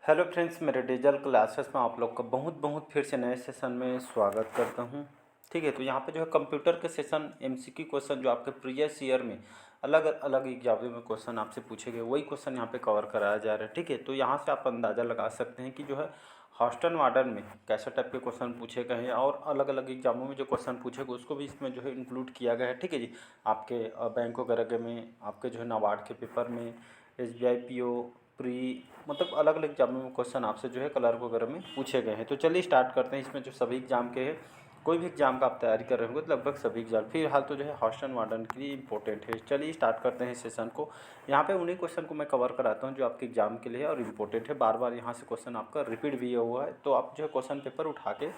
Hello friends, मेरे digital classes में आप लोग का बहुत बहुत फिर से नए सेशन में स्वागत करता हूं। ठीक है, तो यहाँ पे जो है कंप्यूटर के सेशन एमसीक्यू क्वेश्चन जो आपके प्रीवियस ईयर में अलग अलग एग्जाम में क्वेश्चन आपसे पूछे गए, वही क्वेश्चन यहाँ पे कवर कराया जा रहा है। ठीक है, तो यहाँ से आप अंदाज़ा लगा सकते हैं कि जो है हॉस्टन वार्डन में कैसे टाइप के क्वेश्चन पूछे गए हैं और अलग अलग एग्जामों में जो क्वेश्चन पूछे गए उसको भी इसमें जो है इंक्लूड किया गया है। ठीक है जी, आपके बैंक वगैरह में, आपके जो है नाबार्ड के पेपर में, एसबीआई पीओ प्री, मतलब अलग अलग एग्जामों में क्वेश्चन आपसे जो है क्लर्क वगैरह में पूछे गए हैं। तो चलिए स्टार्ट करते हैं। इसमें जो सभी एग्जाम के हैं, कोई भी एग्जाम का आप तैयारी कर रहे होंगे तो लगभग सभी एग्जाम फिलहाल तो जो है हॉस्टन वार्डन के लिए इंपॉर्टेंट है। चलिए स्टार्ट करते हैं इस सेशन को। यहाँ पे उन्हीं क्वेश्चन को मैं कवर कराता हूँ जो आपके एग्जाम के लिए है और इम्पोर्टेंट है। बार बार यहाँ से क्वेश्चन आपका रिपीट भी हुआ है, तो आप जो है क्वेश्चन पेपर उठा के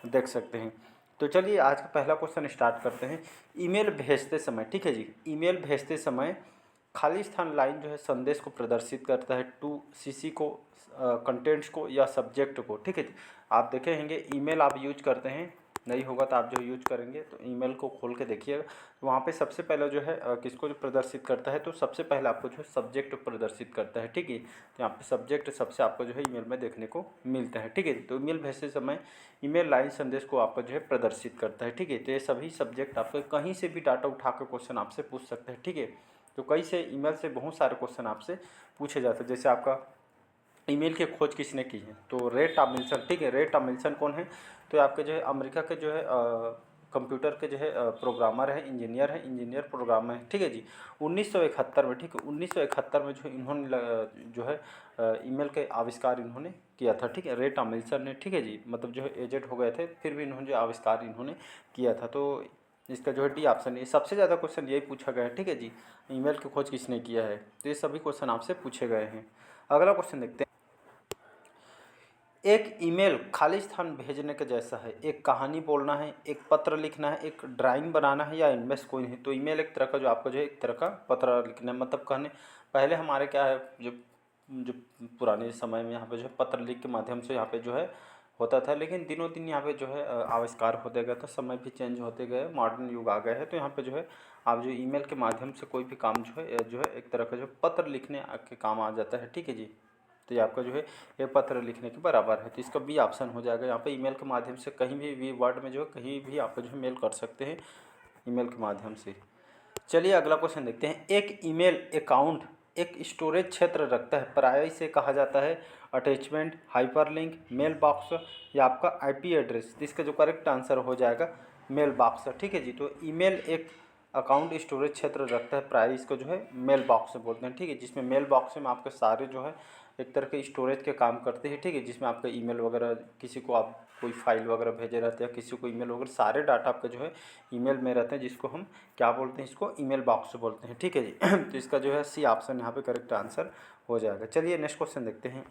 देख सकते हैं। तो चलिए आज का पहला क्वेश्चन स्टार्ट करते हैं। ईमेल भेजते समय, ठीक है जी, ईमेल भेजते समय खाली स्थान लाइन जो है संदेश को प्रदर्शित करता है, टू सीसी को, कंटेंट्स को या सब्जेक्ट को। ठीक है, आप देखेंगे ईमेल आप यूज करते हैं, नहीं होगा तो आप जो यूज करेंगे तो ईमेल को खोल के देखिएगा, तो वहाँ पे सबसे पहले जो है किसको जो प्रदर्शित करता है, तो सबसे पहले आपको जो है सब्जेक्ट प्रदर्शित करता है। ठीक है, तो यहाँ पे सब्जेक्ट सबसे आपको जो है ईमेल में देखने को मिलता है। ठीक है, तो ईमेल भेजते समय ईमेल लाइन संदेश को आपको जो है प्रदर्शित करता है। ठीक है, तो ये सभी सब्जेक्ट आपको कहीं से भी डाटा उठा कर क्वेश्चन आपसे पूछ सकते हैं। ठीक है, तो कई से ईमेल से बहुत सारे क्वेश्चन आपसे पूछे जाते हैं। जैसे आपका ईमेल की खोज किसने की है, तो रे टॉमिल्सन। ठीक है, रे टॉमिल्सन कौन है, तो आपके जो है अमेरिका के जो है कंप्यूटर के जो है प्रोग्रामर है, इंजीनियर प्रोग्रामर है। ठीक है जी, 1971 में, ठीक है 1971 में जो है इन्होंने जो है ईमेल के आविष्कार इन्होंने किया था। ठीक है, रे टॉमिल्सन ने। ठीक है जी, मतलब जो है एजेड हो गए थे, फिर भी इन्होंने जो आविष्कार इन्होंने किया था। तो इसका जो है डी ऑप्शन है। सबसे ज़्यादा क्वेश्चन यही पूछा गया है। ठीक है जी, ईमेल की खोज किसने किया है, तो ये सभी क्वेश्चन आपसे पूछे गए हैं। अगला क्वेश्चन देखते हैं। एक ईमेल खाली स्थान भेजने के जैसा है। एक कहानी बोलना है, एक पत्र लिखना है, एक ड्राइंग बनाना है या इनमें से कोई नहीं। तो ईमेल एक तरह का जो आपका जो है एक तरह का पत्र लिखना है, मतलब कहने पहले हमारे क्या है, जो जो पुराने समय में यहाँ पे जो है पत्र लिख के माध्यम से यहाँ पे जो है होता था, लेकिन दिनों दिन यहाँ पे जो है आविष्कार होते गए, तो समय भी चेंज होते गए, मॉडर्न युग आ गए हैं। तो यहाँ पे जो है आप जो ईमेल के माध्यम से कोई भी काम जो है एक तरह का जो पत्र लिखने के काम आ जाता है। ठीक है जी, तो ये आपका जो है ये पत्र लिखने के बराबर है, तो इसका बी ऑप्शन हो जाएगा। यहाँ पे ईमेल के माध्यम से कहीं भी वर्ड में जो है कहीं भी आप जो है मेल कर सकते हैं ईमेल के माध्यम से। चलिए अगला क्वेश्चन देखते हैं। एक ईमेल अकाउंट एक स्टोरेज क्षेत्र रखता है, प्राय इसे कहा जाता है अटैचमेंट, हाइपरलिंक, मेल बॉक्स या आपका आईपी एड्रेस। तो इसका जो करेक्ट आंसर हो जाएगा मेल बॉक्स। ठीक है जी, तो ईमेल एक अकाउंट स्टोरेज क्षेत्र रखता है, प्राय इसको जो है मेल बॉक्स बोलते हैं। ठीक है, जिसमें मेल बॉक्स में आपके सारे जो है एक तरह के स्टोरेज के काम करते हैं। ठीक है, जिसमें आपका ईमेल वगैरह, किसी को आप कोई फाइल वगैरह भेजे रहते हैं, किसी को ईमेल वगैरह, सारे डाटा आपका जो है ईमेल में रहते हैं, जिसको हम क्या बोलते हैं, इसको ईमेल बॉक्स बोलते हैं। ठीक है जी तो इसका जो है सी ऑप्शन यहाँ पे करेक्ट आंसर हो जाएगा। चलिए नेक्स्ट क्वेश्चन देखते हैं।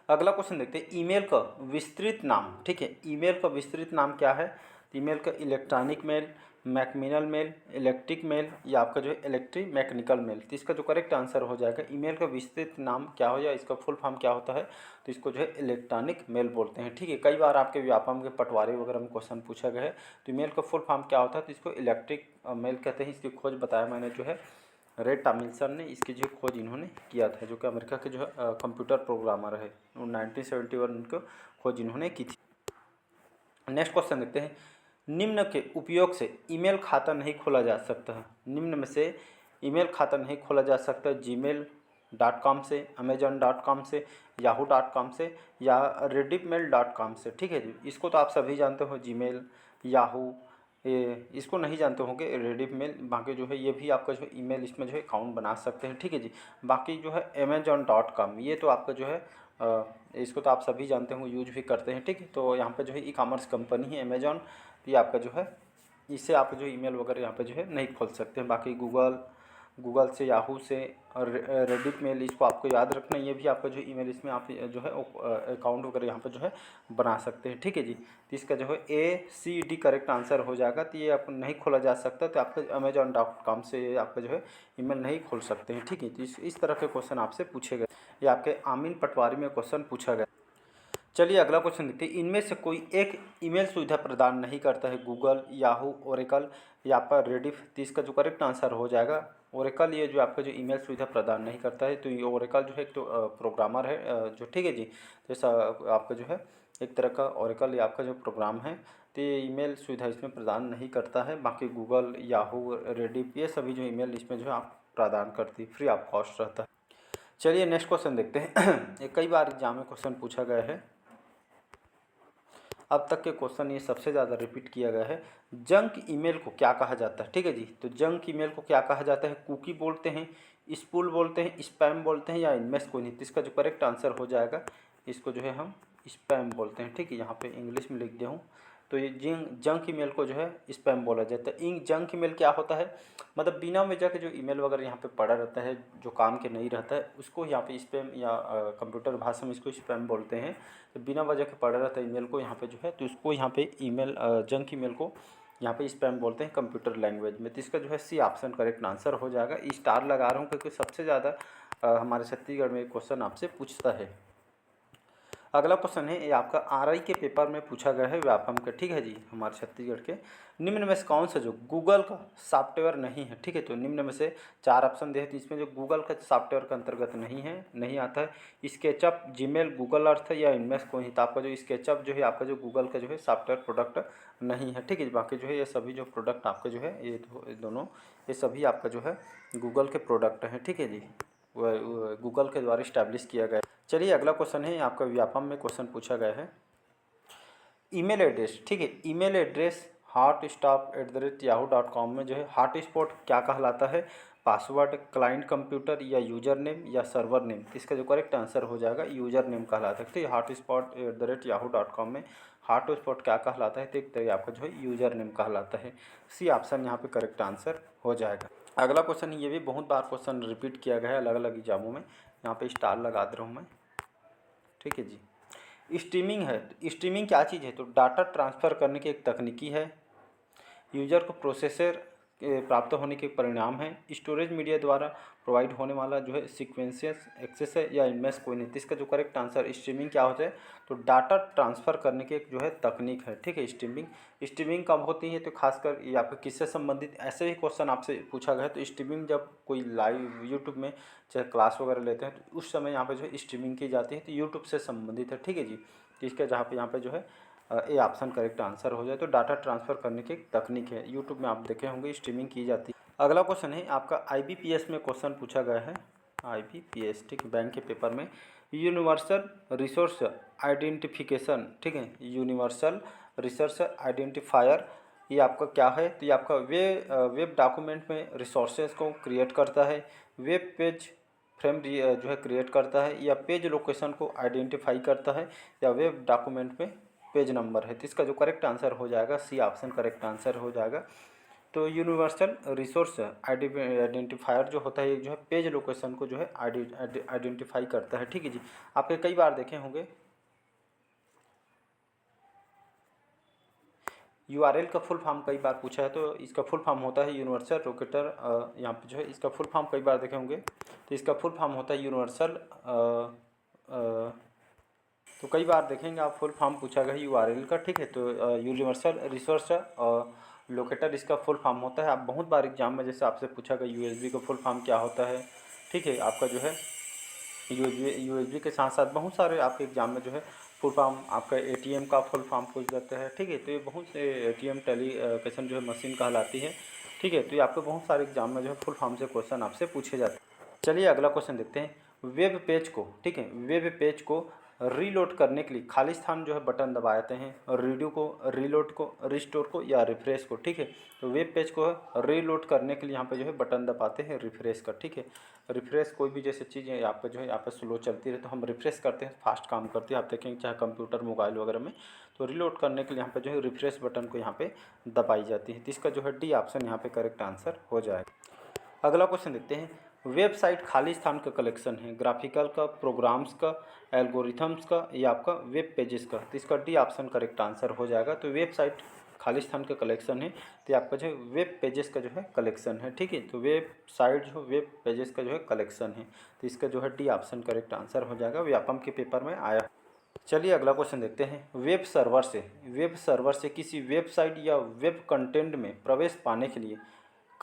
अगला क्वेश्चन देखते हैं। ईमेल का विस्तृत नाम। ठीक है, ईमेल का विस्तृत नाम क्या है, ईमेल का इलेक्ट्रॉनिक मेल, मैकमिनल मेल, इलेक्ट्रिक मेल या आपका जो है इलेक्ट्रिक मैकेनिकल मेल। तो इसका जो करेक्ट आंसर हो जाएगा ईमेल का विस्तृत नाम क्या हो जाए, इसका फुल फॉर्म क्या होता है, तो इसको जो है इलेक्ट्रॉनिक मेल बोलते हैं। ठीक है, कई बार आपके व्यापम के पटवारी वगैरह में क्वेश्चन पूछा गया है, तो ईमेल का फुल फॉर्म क्या होता है, तो इसको इलेक्ट्रिक मेल कहते हैं। इसकी खोज बताया मैंने जो है रे टॉमिल्सन ने, इसकी जो खोज इन्होंने किया था, जो कि अमेरिका के जो है कंप्यूटर प्रोग्रामर है। 1971 उनको खोज इन्होंने की थी। नेक्स्ट क्वेश्चन देखते हैं। निम्न के उपयोग से ईमेल खाता नहीं खोला जा सकता है। निम्न में से ईमेल खाता नहीं खोला जा सकता gmail.com से, amazon.com से, yahoo.com से या redditmail.com से। ठीक है जी, इसको तो आप सभी जानते हो, जीमेल, याहू, ये इसको नहीं जानते होंगे रेडिट मेल। बाकी जो है ये भी आपका जो है ईमेल इसमें जो है अकाउंट बना सकते हैं। ठीक है जी, बाकी जो है amazon.com, ये तो आपका जो है इसको तो आप सभी जानते होंगे, यूज भी करते हैं। ठीक है, तो यहाँ पे जो है ई कॉमर्स कंपनी है अमेजॉन, ये आपका जो है इससे आप जो ईमेल वगैरह यहाँ पे जो है नहीं खोल सकते हैं। बाकी गूगल से, याहू से और रेडिट मेल, इसको आपको याद रखना, ये भी आपका जो ईमेल इसमें आप जो है अकाउंट वगैरह यहाँ पे जो है बना सकते हैं। ठीक है जी, तो इसका जो है ACD करेक्ट आंसर हो जाएगा। तो ये आप नहीं खोला जा सकता, तो आपका amazon.com से आपका जो है ईमेल नहीं खोल सकते हैं। ठीक है, तो इस तरह के क्वेश्चन आपसे पूछे गए, ये आपके आमीन पटवारी में क्वेश्चन पूछा गया। चलिए अगला क्वेश्चन देखते हैं। इनमें से कोई एक ईमेल सुविधा प्रदान नहीं करता है, गूगल, याहू, ओरेकल या पर रेडिफ। तो इसका जो करेक्ट आंसर हो जाएगा ओरेकल ये जो आपका जो ईमेल सुविधा प्रदान नहीं करता है। तो ये ओरेकल जो है एक तो प्रोग्रामर है जो, ठीक है जी। तो ऐसा आपका जो है एक तरह का ओरेकल ये आपका जो प्रोग्राम है, तो ये ईमेल सुविधा इसमें प्रदान नहीं करता है। बाकी गूगल, याहू, रेडिफ ये सभी जो ईमेल इसमें जो है आप प्रदान करती है, फ्री ऑफ कॉस्ट रहता है। चलिए नेक्स्ट क्वेश्चन देखते हैं। ये कई बार एग्जाम में क्वेश्चन पूछा गया है, अब तक के क्वेश्चन ये सबसे ज़्यादा रिपीट किया गया है। जंक ईमेल को क्या कहा जाता है, ठीक है जी। तो जंक ईमेल को क्या कहा जाता है? कुकी बोलते हैं, स्पूल बोलते हैं, स्पैम बोलते हैं, या इनमें से कोई नहीं। तो इसका जो करेक्ट आंसर हो जाएगा, इसको जो है हम स्पैम बोलते हैं, ठीक है। यहाँ पे इंग्लिश में लिख दिया हूँ। तो ये जंक ईमेल को जो है स्पैम बोला जाता है। जंक ईमेल क्या होता है? मतलब बिना वजह के जो ईमेल वगैरह यहाँ पे पड़ा रहता है, जो काम के नहीं रहता है, उसको यहाँ पे स्पैम या कंप्यूटर भाषा में इसको स्पैम बोलते हैं। तो बिना वजह के पड़ा रहता है ईमेल को यहाँ पे जो है, तो उसको यहाँ पे ईमेल जंक ईमेल को यहाँ पे स्पैम बोलते हैं कंप्यूटर लैंग्वेज में। तो इसका जो है सी ऑप्शन करेक्ट आंसर हो जाएगा। स्टार लगा रहा हूँ क्योंकि सबसे ज़्यादा हमारे छत्तीसगढ़ में क्वेश्चन आपसे पूछता है। अगला क्वेश्चन है, ये आपका आरआई के पेपर में पूछा गया है, व्यापम का, ठीक है जी, हमारे छत्तीसगढ़ के। निम्न में से कौन सा जो गूगल का सॉफ्टवेयर नहीं है, ठीक है। तो निम्न में से 4 ऑप्शन दे, तो इसमें जो गूगल का सॉफ्टवेयर का अंतर्गत नहीं है, नहीं आता है। स्केचअप, जीमेल, गूगल अर्थ या इनमें से कोई नहीं। तो आपका जो स्केचअप जो है आपका जो गूगल का जो है सॉफ्टवेयर प्रोडक्ट नहीं है, ठीक है। बाकी जो है ये सभी जो प्रोडक्ट आपके जो है ये दोनों ये सभी आपका जो है गूगल के प्रोडक्ट हैं, ठीक है जी। वह गूगल के द्वारा इस्टेब्लिश किया गया। चलिए अगला क्वेश्चन है, आपका व्यापम में क्वेश्चन पूछा गया है। ईमेल एड्रेस, ठीक है। ईमेल एड्रेस hotstop@yahoo.com में जो है हॉटस्पॉट क्या कहलाता है? पासवर्ड, क्लाइंट कंप्यूटर, या यूजर नेम, या सर्वर नेम। इसका जो करेक्ट आंसर हो जाएगा यूजर नेम कहलाता है। तो hotspot@yahoo.com में हॉटस्पॉट क्या कहलाता है? तो एक तरह आपका जो है यूजर नेम कहलाता है। सी ऑप्शन यहाँ पे करेक्ट आंसर हो जाएगा। अगला क्वेश्चन, ये भी बहुत बार क्वेश्चन रिपीट किया गया है अलग अलग एग्जामों में। यहाँ पे स्टार लगा दे रहा हूँ मैं, ठीक है जी। स्ट्रीमिंग है, स्ट्रीमिंग क्या चीज़ है? तो डाटा ट्रांसफ़र करने की एक तकनीकी है। यूजर को प्रोसेसर प्राप्त होने के परिणाम है। स्टोरेज मीडिया द्वारा प्रोवाइड होने वाला जो है सीक्वेंशियस एक्सेस है, या इनमें से कोई नहीं। तो इसका जो करेक्ट आंसर स्ट्रीमिंग क्या होता है? तो डाटा ट्रांसफ़र करने की एक जो है तकनीक है, ठीक है। स्ट्रीमिंग कब होती है? तो खासकर ये आपका किससे संबंधित ऐसे ही क्वेश्चन आपसे पूछा गया है। तो स्ट्रीमिंग जब कोई लाइव यूट्यूब में चाहे क्लास वगैरह लेते हैं, तो उस समय यहाँ पे जो है स्ट्रीमिंग की जाती है, तो यूट्यूब से संबंधित है, ठीक है जी। तो इसका जहाँ पे यहाँ पे जो है ए ऑप्शन करेक्ट आंसर हो जाए। तो डाटा ट्रांसफ़र करने की एक तकनीक है, यूट्यूब में आप देखे होंगे स्ट्रीमिंग की जाती है। अगला क्वेश्चन है आपका आईबीपीएस में क्वेश्चन पूछा गया है। आईबीपीएस, ठीक है, बैंक के पेपर में। यूनिवर्सल रिसोर्स आइडेंटिफिकेशन, ठीक है, यूनिवर्सल रिसोर्स आइडेंटिफायर, ये आपका क्या है? तो ये आपका वेब डॉक्यूमेंट में रिसोर्सेज को क्रिएट करता है, वेब पेज फ्रेम जो है क्रिएट करता है, या पेज लोकेशन को आइडेंटिफाई करता है, या वेब डॉक्यूमेंट में पेज नंबर है। तो इसका जो करेक्ट आंसर हो जाएगा सी ऑप्शन करेक्ट आंसर हो जाएगा। तो यूनिवर्सल रिसोर्स आइडेंटिफायर जो होता है, ये जो है पेज लोकेशन को जो है आइडेंटिफाई करता है, ठीक है जी। आपके कई बार देखे होंगे यूआरएल का फुल फॉर्म कई बार पूछा है। तो इसका फुल फॉर्म होता है यूनिवर्सल लोकेटर, यहाँ पे जो है इसका फुल फॉर्म कई बार देखे होंगे। तो इसका फुल फॉर्म होता है यूनिवर्सल, तो कई बार देखेंगे आप फुल फॉर्म पूछा गया यूआरएल का, ठीक है। तो यूनिवर्सल रिसोर्स लोकेटर इसका फुल फॉर्म होता है। आप बहुत बार एग्जाम में जैसे आपसे पूछा गया यूएसबी का फुल फॉर्म क्या होता है, ठीक है। आपका जो है यूएसबी के साथ साथ बहुत सारे आपके एग्जाम में जो है फुल फॉर्म आपका एटीएम का फुल फॉर्म पूछ जाता है, ठीक है। तो ये बहुत से एटीएम टेलीकेशन जो है मशीन कहलाती है, ठीक है। तो ये आपको बहुत सारे एग्जाम में जो है फुल फॉर्म से क्वेश्चन आपसे पूछे जाते हैं। चलिए अगला क्वेश्चन देखते हैं। वेब पेज को, ठीक है, वेब पेज को रीलोड करने के लिए खाली स्थान जो है बटन दबाते हैं, रीडू को, रीलोड को, रिस्टोर को, या रिफ्रेश को, ठीक है। तो वेब पेज को रीलोड करने के लिए यहाँ पे जो है बटन दबाते हैं रिफ्रेश का, ठीक है। रिफ्रेश कोई भी जैसे चीज़ है यहाँ पे जो है यहाँ पे स्लो चलती रहे तो हम रिफ्रेश करते हैं, फास्ट काम करती है। आप देखेंगे चाहे कंप्यूटर, मोबाइल वगैरह में, तो रीलोड करने के लिए यहाँ पे जो है रिफ्रेश बटन को यहाँ पे दबाई जाती है। तो इसका जो है डी ऑप्शन यहाँ पे करेक्ट आंसर हो जाएगा। अगला क्वेश्चन देखते हैं। वेबसाइट खाली स्थान का कलेक्शन है, ग्राफिकल का, प्रोग्राम्स का, एल्गोरिथम्स का, या आपका वेब पेजेस का। तो इसका डी ऑप्शन करेक्ट आंसर हो जाएगा। तो वेबसाइट खाली स्थान का कलेक्शन है, तो आपका जो है वेब पेजेस का जो है कलेक्शन है, ठीक है। तो वेबसाइट जो वेब पेजेस का जो है कलेक्शन है, तो इसका जो है डी ऑप्शन करेक्ट आंसर हो जाएगा। व्यापम के पेपर में आया। चलिए अगला क्वेश्चन देखते हैं। वेब सर्वर से किसी वेबसाइट या वेब कंटेंट में प्रवेश पाने के लिए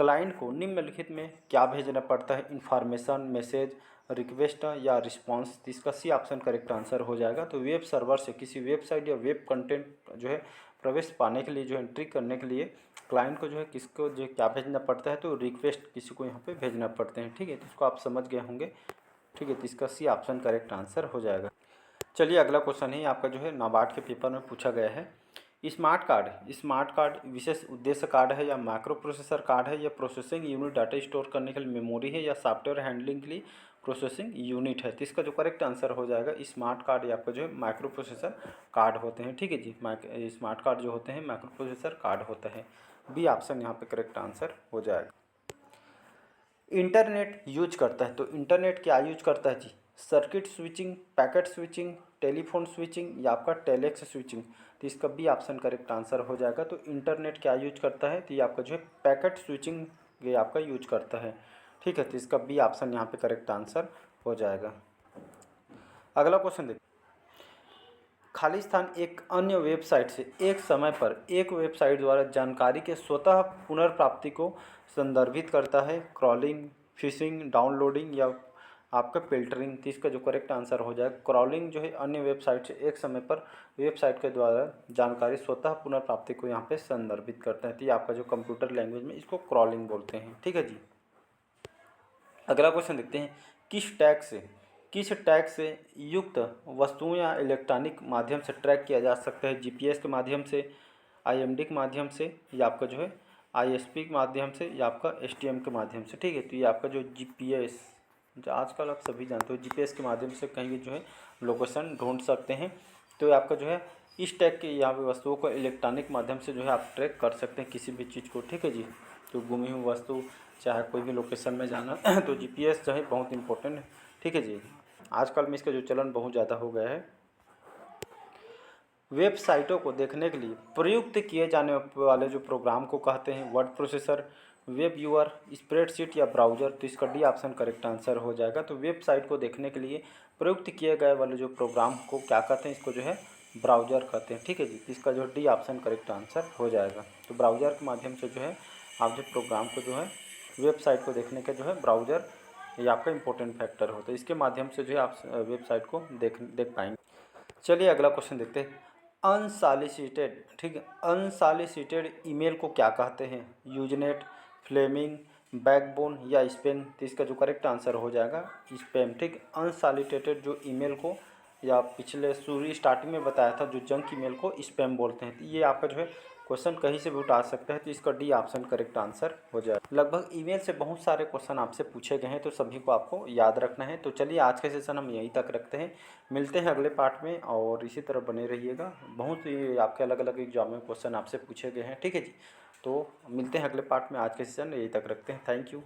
क्लाइंट को निम्नलिखित में क्या भेजना पड़ता है, इन्फॉर्मेशन, मैसेज, रिक्वेस्ट या रिस्पांस। तो इसका सी ऑप्शन करेक्ट आंसर हो जाएगा। तो वेब सर्वर से किसी वेबसाइट या वेब कंटेंट जो है प्रवेश पाने के लिए, जो एंट्री करने के लिए क्लाइंट को जो है किसको जो क्या भेजना पड़ता है, तो रिक्वेस्ट किसी को यहाँ पे भेजना पड़ते हैं। ठीक है, तो इसको आप समझ गए होंगे। ठीक है, तो इसका सी ऑप्शन करेक्ट आंसर हो जाएगा। चलिए अगला क्वेश्चन है आपका जो है नाबार्ड के पेपर में पूछा गया है। स्मार्ट कार्ड विशेष उद्देश्य कार्ड है या माइक्रो प्रोसेसर कार्ड है या प्रोसेसिंग यूनिट डाटा स्टोर करने के लिए मेमोरी है या सॉफ्टवेयर हैंडलिंग के लिए प्रोसेसिंग यूनिट है। तो इसका जो करेक्ट आंसर हो जाएगा स्मार्ट कार्ड या आपका जो है माइक्रो प्रोसेसर कार्ड होते हैं। ठीक है जी, स्मार्ट कार्ड जो होते हैं माइक्रो प्रोसेसर कार्ड होता है। बी ऑप्शन यहाँ पे करेक्ट आंसर हो जाएगा। इंटरनेट यूज करता है, तो इंटरनेट क्या यूज करता है जी, circuit switching, packet switching, telephone switching या आपका टेलेक्स स्विचिंग। तो इसका बी ऑप्शन करेक्ट आंसर हो जाएगा। तो इंटरनेट क्या यूज करता है, तो ये आपका जो है पैकेट स्विचिंग ये आपका यूज करता है। ठीक है, तो इसका बी ऑप्शन यहाँ पे करेक्ट आंसर हो जाएगा। अगला क्वेश्चन देखिए, खाली स्थान एक अन्य वेबसाइट से एक समय पर एक वेबसाइट द्वारा जानकारी के स्वतः पुनर्प्राप्ति को संदर्भित करता है। क्रॉलिंग, फिशिंग, डाउनलोडिंग या आपका फिल्टरिंग। तो इसका जो करेक्ट आंसर हो जाएगा क्रॉलिंग जो है अन्य वेबसाइट से एक समय पर वेबसाइट के द्वारा जानकारी स्वतः पुनर्प्राप्ति को यहाँ पे संदर्भित करता है। तो ये आपका जो कंप्यूटर लैंग्वेज में इसको क्रॉलिंग बोलते हैं। ठीक है जी, अगला क्वेश्चन देखते हैं, किस टैग से युक्त वस्तुओं या इलेक्ट्रॉनिक माध्यम से ट्रैक किया जा सकता है। जीपीएस के माध्यम से, आईएमडी के माध्यम से या आपका जो है आईएसपी के माध्यम से या आपका एसटीएम के माध्यम से। ठीक है, तो ये आपका जो जीपीएस जो आजकल आप सभी जानते हो जीपीएस के माध्यम से कहीं भी जो है लोकेशन ढूंढ सकते हैं। तो ये आपका जो है इस टैग के यहाँ पे वस्तुओं को इलेक्ट्रॉनिक माध्यम से जो है आप ट्रैक कर सकते हैं किसी भी चीज़ को। ठीक है जी, तो गुमी हुई वस्तु चाहे कोई भी लोकेशन में जाना तो जीपीएस जो है बहुत इंपॉर्टेंट है। ठीक है जी, आजकल में इसका जो चलन बहुत ज़्यादा हो गया है। वेबसाइटों को देखने के लिए प्रयुक्त किए जाने वाले जो प्रोग्राम को कहते हैं word processor, web viewer, spreadsheet या ब्राउज़र। तो इसका डी ऑप्शन करेक्ट आंसर हो जाएगा। तो वेबसाइट को देखने के लिए प्रयुक्त किए गए वाले जो प्रोग्राम को क्या कहते हैं, इसको जो है ब्राउज़र कहते हैं। ठीक है जी, इसका जो डी ऑप्शन करेक्ट आंसर हो जाएगा। तो ब्राउज़र के माध्यम से जो है आप जो प्रोग्राम को जो है वेबसाइट को देखने का जो है ब्राउज़र ये आपका इंपॉर्टेंट फैक्टर होता है। इसके माध्यम से जो है आप वेबसाइट को देख पाएंगे। चलिए अगला क्वेश्चन देखते हैं, अनसॉलिसिटेड। ठीक है, अनसॉलिसिटेड ईमेल को क्या कहते हैं, यूजनेट, फ्लेमिंग, बैकबोन या स्पैम। तो इसका जो करेक्ट आंसर हो जाएगा स्पैम। ठीक, अनसॉलिसिटेड जो ईमेल को या पिछले शुरू स्टार्टिंग में बताया था जो जंक ईमेल को स्पैम बोलते हैं। तो ये आपका जो है क्वेश्चन कहीं से भी उठा सकता है। तो इसका डी ऑप्शन करेक्ट आंसर हो जाएगा। लगभग ईमेल से बहुत सारे क्वेश्चन आपसे पूछे गए हैं, तो सभी को आपको याद रखना है। तो चलिए आज के सेशन हम यहीं तक रखते हैं, मिलते हैं अगले पार्ट में और इसी तरह बने रहिएगा। बहुत ही आपके अलग अलग एग्जाम में क्वेश्चन आपसे पूछे गए हैं। ठीक है जी, तो मिलते हैं अगले पार्ट में। आज के सेशन यहीं तक रखते हैं। Thank you.